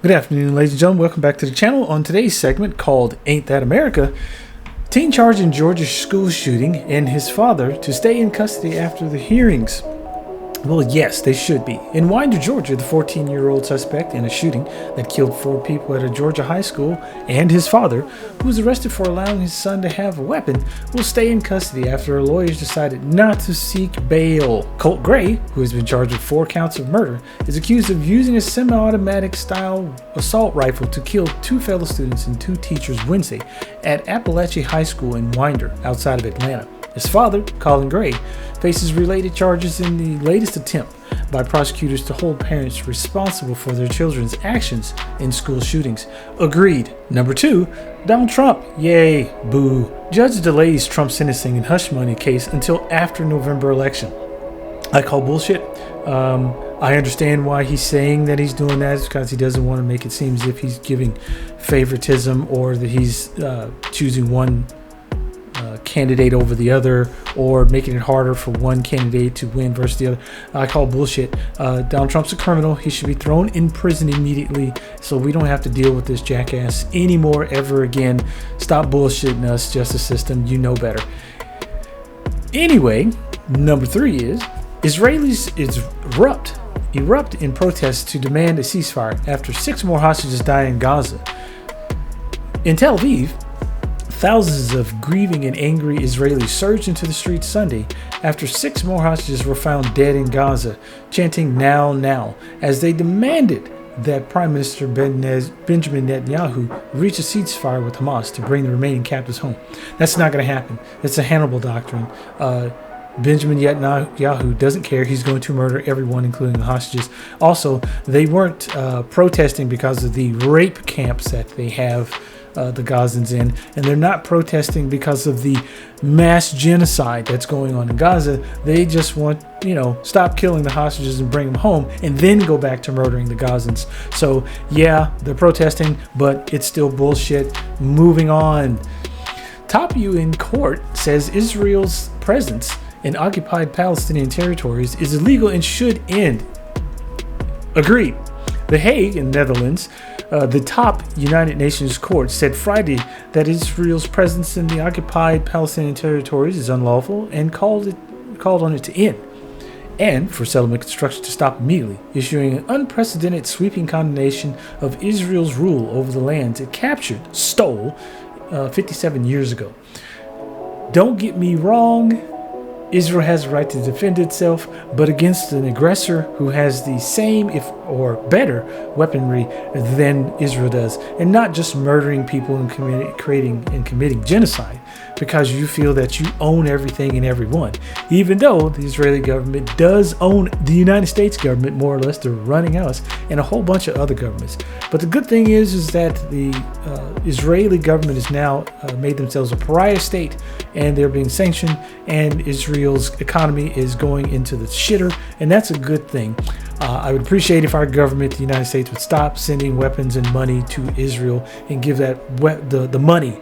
Good afternoon, ladies and gentlemen. Welcome back to the channel. On today's segment called Ain't That America, teen charged in Georgia school shooting and his father to stay in custody after the hearings. Well, yes, they should be. In Winder, Georgia, the 14-year-old suspect in a shooting that killed 4 people at a Georgia high school and his father, who was arrested for allowing his son to have a weapon, will stay in custody after lawyers decided not to seek bail. Colt Gray, who has been charged with 4 counts of murder, is accused of using a semi-automatic style assault rifle to kill 2 fellow students and 2 teachers Wednesday at Appalachia High School in Winder, outside of Atlanta. His father, Colin Gray, faces related charges in the latest attempt by prosecutors to hold parents responsible for their children's actions in school shootings. Agreed. Number 2, Donald Trump. Yay, boo. Judge delays Trump sentencing in hush money case until after November election. I call bullshit. I understand why he's saying that he's doing that. It's because he doesn't want to make it seem as if he's giving favoritism or that he's choosing one candidate over the other or making it harder for one candidate to win versus the other. I call bullshit. Donald Trump's a criminal. He should be thrown in prison immediately so we don't have to deal with this jackass anymore ever again. Stop bullshitting us, justice system. You know better. Anyway, number 3 is Israelis erupt in protest to demand a ceasefire after 6 more hostages die in Gaza. In Tel Aviv, thousands of grieving and angry Israelis surged into the streets Sunday after 6 more hostages were found dead in Gaza, chanting "Now, now," as they demanded that Prime Minister Benjamin Netanyahu reach a ceasefire with Hamas to bring the remaining captives home. That's not going to happen. It's a Hannibal doctrine. Benjamin Netanyahu doesn't care. He's going to murder everyone, including the hostages. Also, they weren't protesting because of the rape camps that they have the Gazans in, and they're not protesting because of the mass genocide that's going on in Gaza. They just want, stop killing the hostages and bring them home and then go back to murdering the Gazans. So yeah, they're protesting, but it's still bullshit. Moving on. Top UN court says Israel's presence in occupied Palestinian territories is illegal and should end. Agreed. The Hague in Netherlands, the top United Nations court, said Friday that Israel's presence in the occupied Palestinian territories is unlawful and called on it to end, and for settlement construction to stop immediately, issuing an unprecedented sweeping condemnation of Israel's rule over the lands it stole 57 years ago. Don't get me wrong. Israel has a right to defend itself, but against an aggressor who has the same, if or better, weaponry than Israel does, and not just murdering people and committing genocide because you feel that you own everything and everyone, even though the Israeli government does own the United States government, more or less. They're running us and a whole bunch of other governments. But the good thing is that the Israeli government has now made themselves a pariah state, and they're being sanctioned, and Israel's economy is going into the shitter, and that's a good thing. I would appreciate if our government, the United States, would stop sending weapons and money to Israel and give that the money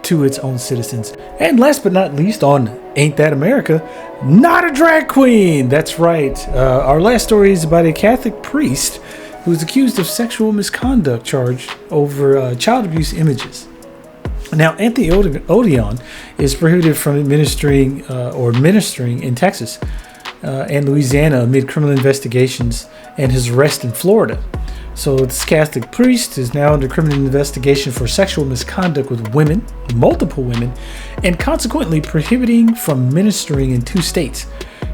to its own citizens. And last but not least, on Ain't That America, not a drag queen. That's right. Our last story is about a Catholic priest who is accused of sexual misconduct charge over child abuse images. Now, Anthony Odeon is prohibited from ministering in Texas and Louisiana amid criminal investigations and his arrest in Florida. So this Catholic priest is now under criminal investigation for sexual misconduct with women, multiple women, and consequently prohibiting from ministering in 2 states,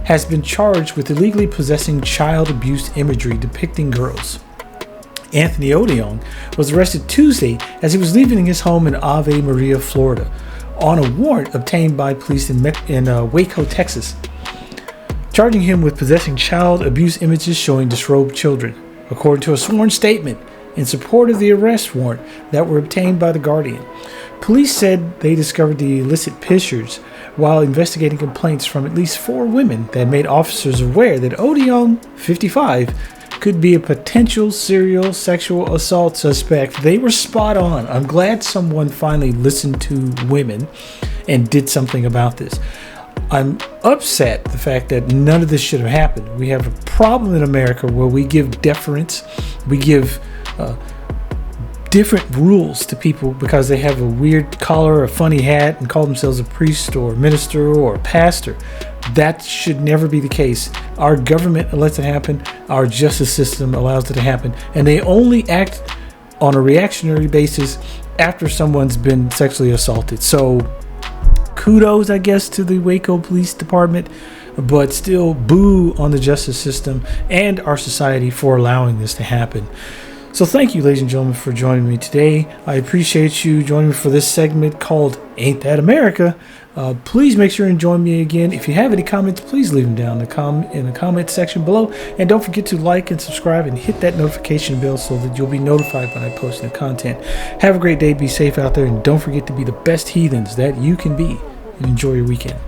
has been charged with illegally possessing child abuse imagery depicting girls. Anthony Odeon was arrested Tuesday as he was leaving his home in Ave Maria, Florida, on a warrant obtained by police in Waco, Texas, charging him with possessing child abuse images showing disrobed children, according to a sworn statement in support of the arrest warrant that were obtained by the Guardian. Police said they discovered the illicit pictures while investigating complaints from at least 4 women that made officers aware that Odeon, 55, could be a potential serial sexual assault suspect. They were spot on. I'm glad someone finally listened to women and did something about this. I'm upset the fact that none of this should have happened. We have a problem in America where we give deference, we give different rules to people because they have a weird collar or a funny hat and call themselves a priest or a minister or a pastor. That should never be the case. Our government lets it happen. Our justice system allows it to happen. And they only act on a reactionary basis after someone's been sexually assaulted. So kudos, I guess, to the Waco Police Department, but still boo on the justice system and our society for allowing this to happen. So thank you, ladies and gentlemen, for joining me today. I appreciate you joining me for this segment called Ain't That America? Please make sure and join me again. If you have any comments, please leave them down in the comment section below. And don't forget to like and subscribe and hit that notification bell so that you'll be notified when I post new content. Have a great day. Be safe out there. And don't forget to be the best heathens that you can be. And enjoy your weekend.